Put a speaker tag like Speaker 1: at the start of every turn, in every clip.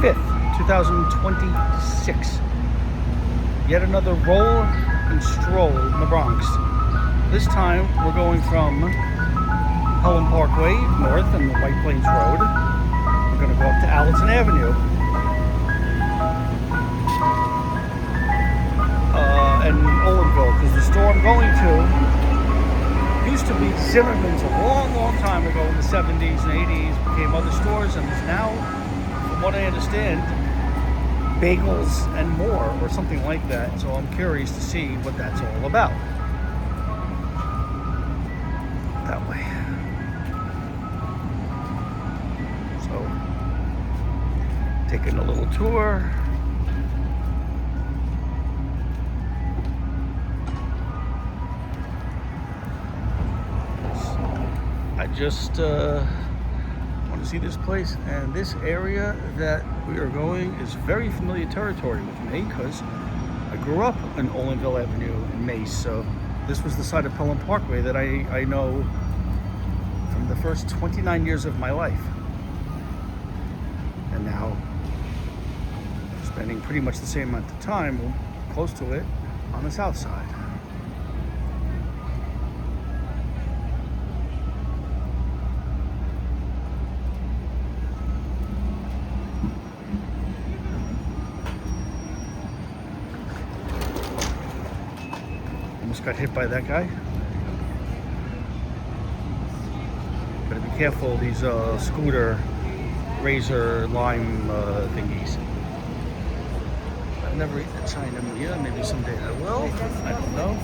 Speaker 1: 5th, 2026. Yet another roll and stroll in the Bronx. This time we're going from Pelham Parkway north and the White Plains Road. We're going to go up to Allerton Avenue. And Olinville, because the store I'm going to used to be Zimmerman's a long time ago in the 70s and 80s, became other stores, and is now, from what I understand, bagels and more, or something like that. So I'm curious to see what that's all about. That way. So, taking a little tour. I just want to see this place, and this area that we are going is very familiar territory with me because I grew up on Olinville Avenue in Mace, so this was the side of Pelham Parkway that I know from the first 29 years of my life, and now spending pretty much the same amount of time close to it on the south side. Almost got hit by that guy. Better be careful, these scooter razor lime thingies. I've never eaten a China meal. Maybe someday I will. I don't know.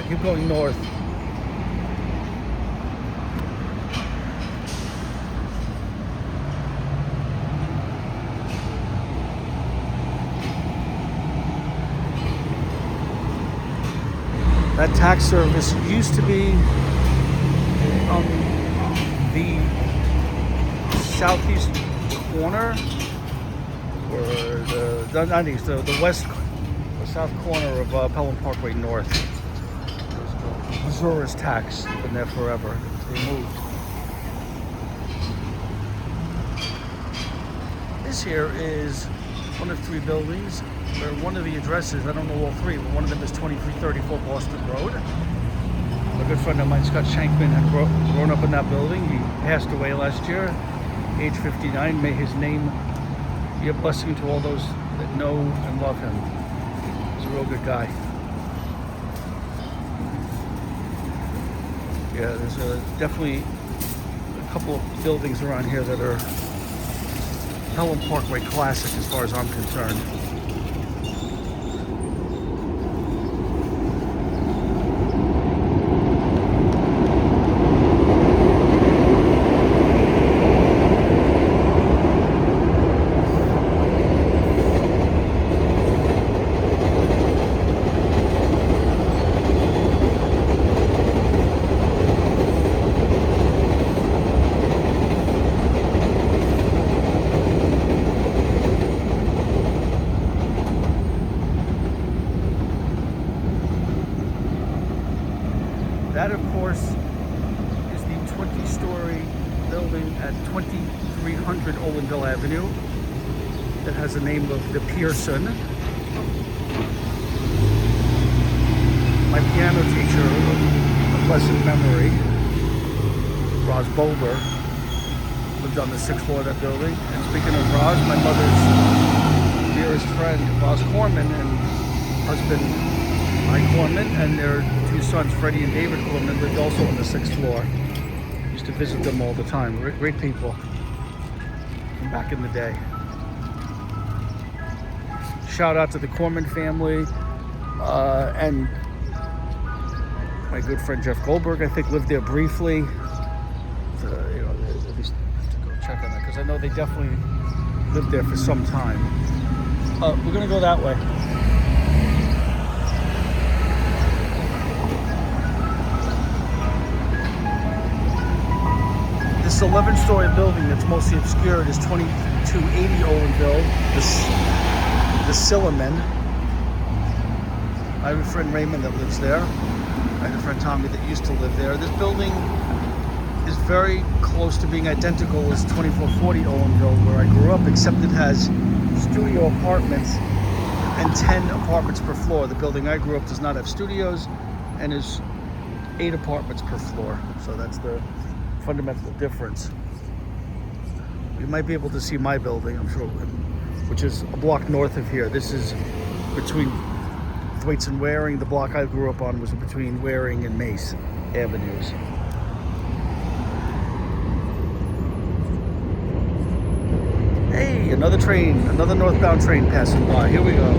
Speaker 1: Keep going north. That tax service used to be on the southeast corner, or not east, the west or south corner of Pelham Parkway North. Missouri's tax, been there forever. It's removed. This here is one of 3 buildings, where one of the addresses, I don't know all 3, but one of them is 2334 Boston Road. A good friend of mine, Scott Shankman, had grown up in that building. He passed away last year, age 59. May his name be a blessing to all those that know and love him. He's a real good guy. Yeah, there's definitely a couple of buildings around here that are Pelham Parkway classic as far as I'm concerned. That, of course, is the 20-story building at 2300 Olinville Avenue that has the name of the Pearson. My piano teacher, of blessed memory, Roz Boulder, lived on the 6th floor of that building. And speaking of Roz, my mother's dearest friend, Roz Corman, and husband Mike Corman, and their 2 sons, Freddie and David Corman, lived also on the 6th floor. Used to visit them all the time. Great people from back in the day. Shout out to the Corman family, and my good friend Jeff Goldberg, I think, lived there briefly. At least have to go check on that, because I know they definitely lived there for some time. We're gonna go that way. This 11-story building that's mostly obscured is 2280 Owenville, the Silliman. I have a friend Raymond that lives there. I have a friend Tommy that used to live there. This building is very close to being identical as 2440 Owenville, where I grew up, except it has studio apartments and 10 apartments per floor. The building I grew up does not have studios and is 8 apartments per floor. So that's the fundamental difference. You might be able to see my building, I'm sure, which is a block north of here. This is between Thwaites and Waring. The block I grew up on was between Waring and Mace Avenues. Hey, another train, another northbound train passing by. Here we go.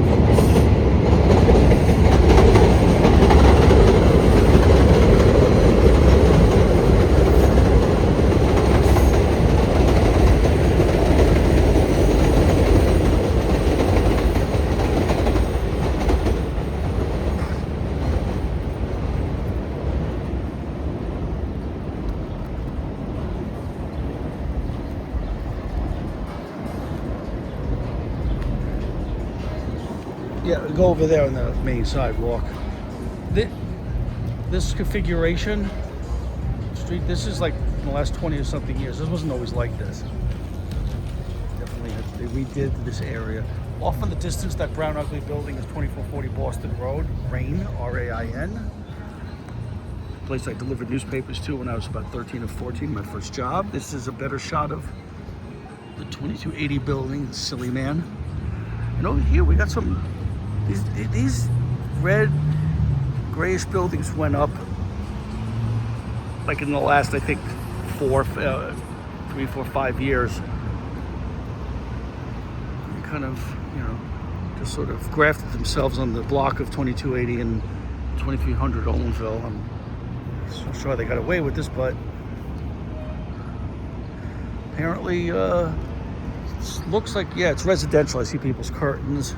Speaker 1: Yeah, go over there on the main sidewalk. This configuration street, this is like in the last 20 or something years. This wasn't always like this. Definitely, they redid this area. Off in the distance, that brown ugly building is 2440 Boston Road, Rain, R-A-I-N. Place I delivered newspapers to when I was about 13 or 14, my first job. This is a better shot of the 2280 building, silly man. And over here we got some. These red, grayish buildings went up like in the last, I think, 3, 4, 5 years. And kind of, just sort of grafted themselves on the block of 2280 and 2300 Owenville. I'm so sure they got away with this, but apparently, looks like, yeah, it's residential. I see people's curtains.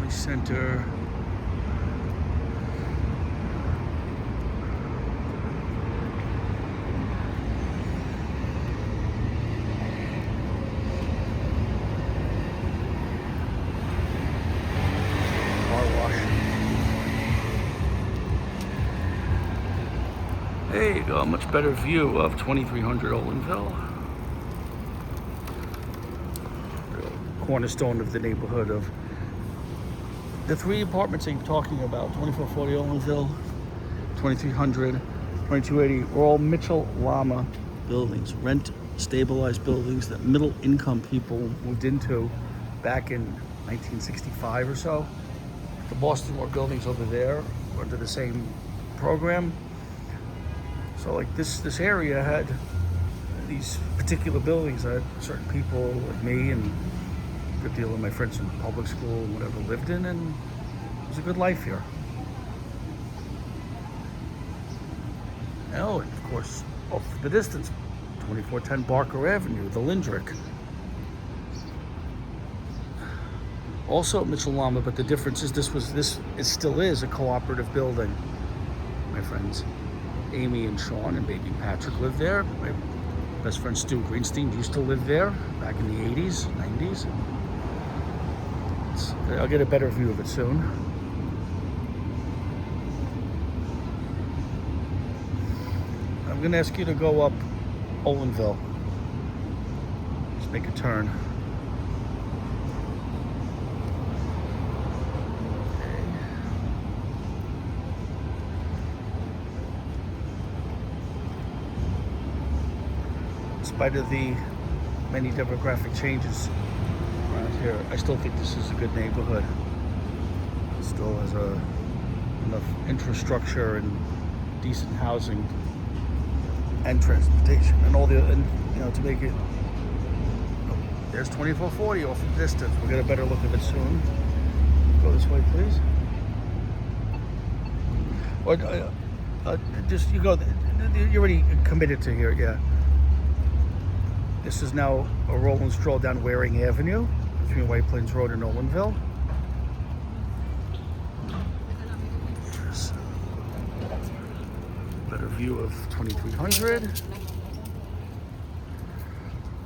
Speaker 1: Center. Car wash. There you go, a much better view of 2300 Owenville. Real cornerstone of the neighborhood of the 3 apartments I'm talking about, 2440 Owenville, 2300, 2280, were all Mitchell Lama buildings, rent stabilized buildings that middle income people moved into back in 1965 or so. The Boston Ward buildings over there were under the same program. So like this area had these particular buildings that certain people like me and a good deal of my friends from public school and whatever lived in, and it was a good life here. Oh, and of course, off the distance, 2410 Barker Avenue, the Lindrick. Also Mitchell Lama, but the difference is it still is a cooperative building. My friends Amy and Sean and baby Patrick lived there. My best friend Stu Greenstein used to live there back in the 80s, 90s. I'll get a better view of it soon. I'm going to ask you to go up Owenville. Just make a turn. In spite of the many demographic changes around here, I still think this is a good neighborhood. It still has enough infrastructure and decent housing and transportation and all the, to make it. Oh, there's 2440 off in the distance. We'll get a better look of it soon. Go this way, please. Or just you go. You're already committed to here, yeah. This is now a roll and stroll down Waring Avenue between White Plains Road and Owenville. view of 2300.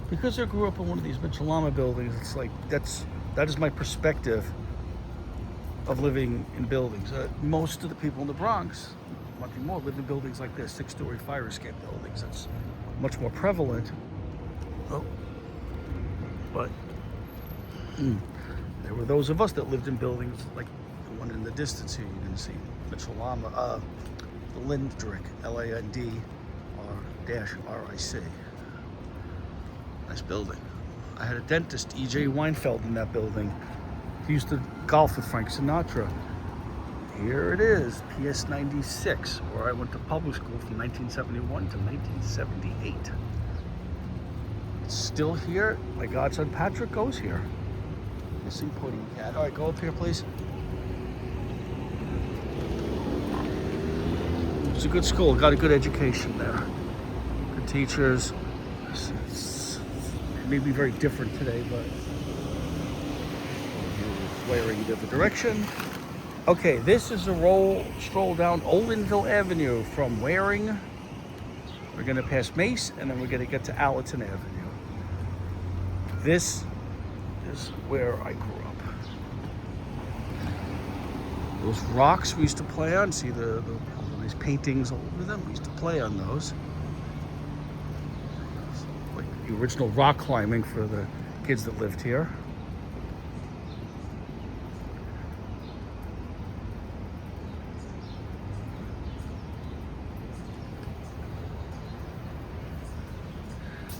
Speaker 1: Because I grew up in one of these Mitchell buildings, it's like that is my perspective of living in buildings. Most of the people in the Bronx, nothing more, live in buildings like this, 6-story fire escape buildings. That's much more prevalent. Oh, but there were those of us that lived in buildings like the one in the distance here. You can see Mitchell the Lindrick, LANDR-RIC. Nice building. I had a dentist, E.J. Weinfeld, in that building. He used to golf with Frank Sinatra. Here it is, PS 96, where I went to public school from 1971 to 1978. It's still here. My godson Patrick goes here. Missing pudding cat. All right, go up here, please. It's a good school, got a good education there. Good teachers. It may be very different today, but wearing a different direction. Okay, this is a stroll down Olinville Avenue from Waring. We're gonna pass Mace, and then we're gonna get to Allerton Avenue. This is where I grew up. Those rocks we used to play on, see the nice paintings all over them? We used to play on those. Like the original rock climbing for the kids that lived here.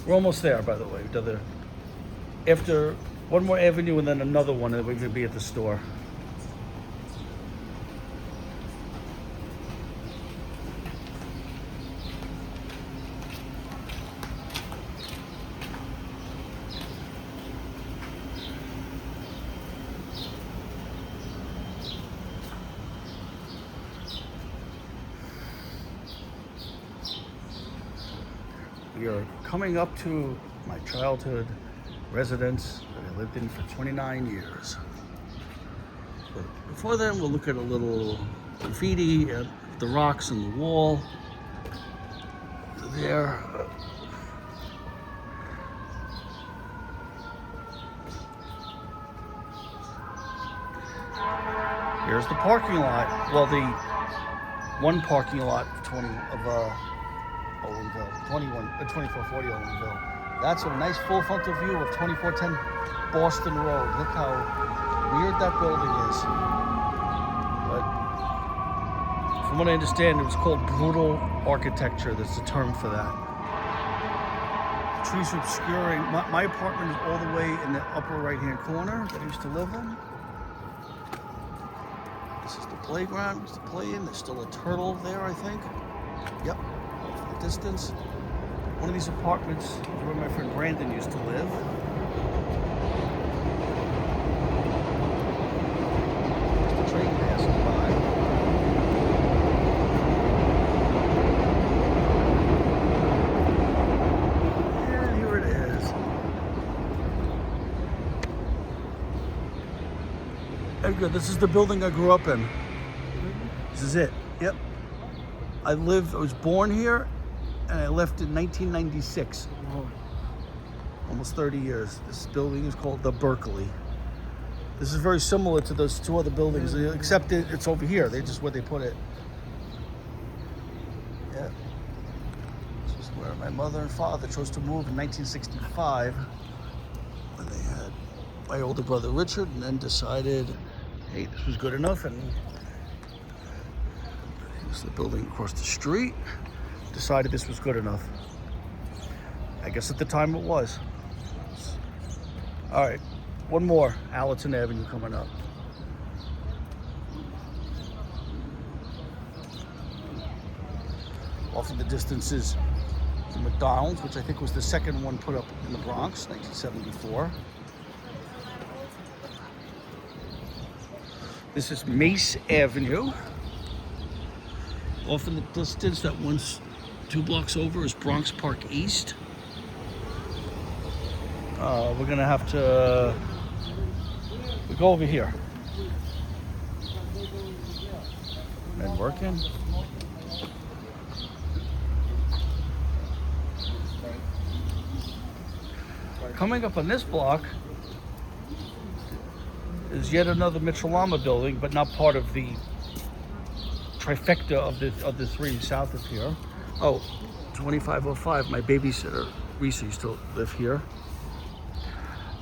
Speaker 1: We're almost there, by the way. After one more avenue and then another one, and we're going to be at the store. We are coming up to my childhood residence that I lived in for 29 years. But before then, we'll look at a little graffiti at the rocks in the wall. There. Here's the parking lot. Well, the one parking lot of Olinville, 2440 Olinville. That's a nice full frontal view of 2410 Boston Road. Look how weird that building is. But from what I understand, it was called brutal architecture. That's the term for that. The trees are obscuring. My apartment is all the way in the upper right-hand corner that I used to live in. This is the playground I used to play in. There's still a turtle there, I think. Yep. Distance. One of these apartments is where my friend Brandon used to live. There's the train passing by. And here it is. And good. This is the building I grew up in. This is it. Yep. I was born here. And I left in 1996, almost 30 years. This building is called the Berkeley. This is very similar to those two other buildings, except it's over here. They just where they put it. Yeah. This is where my mother and father chose to move in 1965. When they had my older brother Richard, and then decided, hey, this was good enough, and here's the building across the street. Decided this was good enough. I guess at the time it was. All right, one more, Allerton Avenue coming up. Off in the distance is the McDonald's, which I think was the second one put up in the Bronx, 1974. This is Mace Avenue. Off in the distance, that one's 2 blocks over, is Bronx Park East. We're gonna have to go over here. Men working. Coming up on this block is yet another Mitchell-Lama building, but not part of the trifecta of the three south of here. Oh, 2505, my babysitter, Reese, used to live here.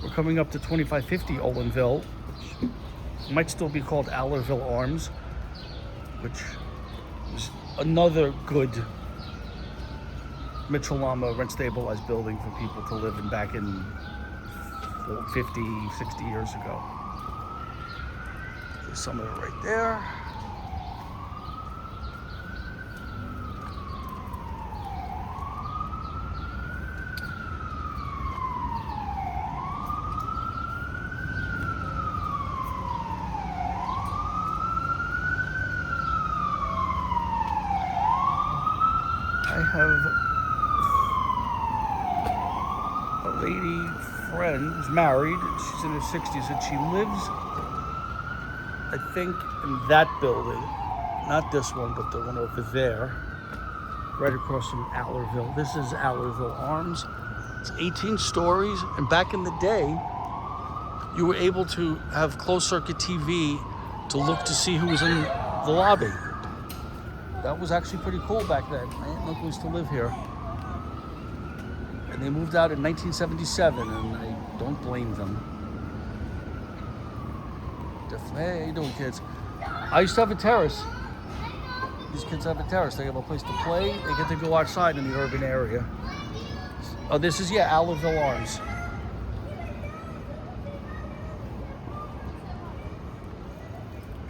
Speaker 1: We're coming up to 2550 Olinville, which might still be called Allerton Arms, which is another good Mitchell-Lama rent-stabilized building for people to live in back in 50, 60 years ago. There's some of it right there. I have a lady friend who's married. She's in her 60s, and she lives, I think, in that building. Not this one, but the one over there, right across from Allerville. This is Allerton Arms. It's 18 stories, and back in the day, you were able to have closed-circuit TV to look to see who was in the lobby. That was actually pretty cool back then. My aunt and uncle used to live here. And they moved out in 1977, and I don't blame them. Definitely. Hey, how you doing, kids? I used to have a terrace. These kids have a terrace. They have a place to play. They get to go outside in the urban area. Oh, this is, yeah, Allerton Arms.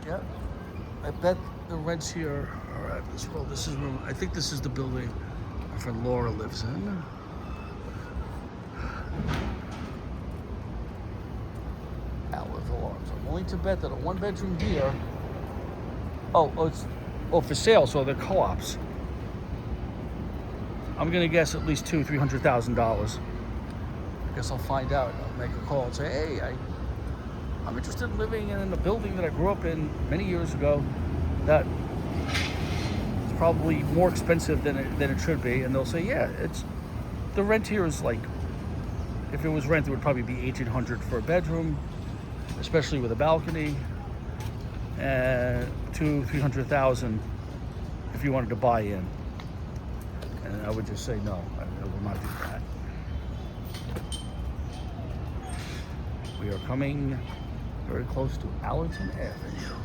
Speaker 1: Yep. I bet the rents here are at this. Well, this is where I think this is the building my friend Laura lives in. Allerton Arms. I'm willing to bet that a one-bedroom here. It's for sale. So they're co-ops. I'm gonna guess at least $200,000-$300,000. I guess I'll find out. I'll make a call and say, hey, I'm interested in living in a building that I grew up in many years ago that is probably more expensive than it should be. And they'll say, yeah, the rent here is like, if it was rent, it would probably be $1,800 for a bedroom, especially with a balcony, and $200,000-$300,000 if you wanted to buy in. And I would just say, no, I will not do that. We are coming very close to Allerton Avenue.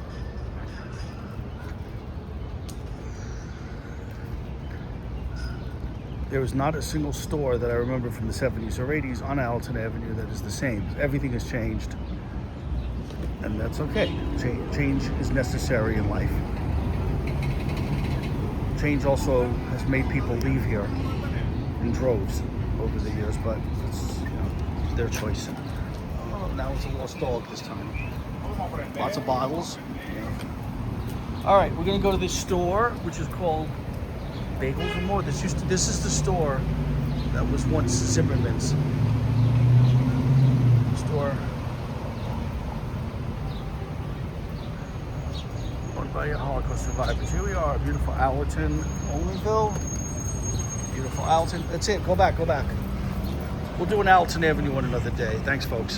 Speaker 1: There is not a single store that I remember from the 70s or 80s on Allerton Avenue that is the same. Everything has changed, and that's okay. Change is necessary in life. Change also has made people leave here in droves over the years, but it's their choice. Now it's a lost dog this time. Lots of bottles. All right, we're gonna go to this store, which is called Bagels and More. This is the store that was once Zimmerman's store, owned by Holocaust survivors. Here we are, beautiful Allerton, Olinville. Beautiful Allerton. That's it. Go back. We'll do an Allerton Avenue one another day. Thanks, folks.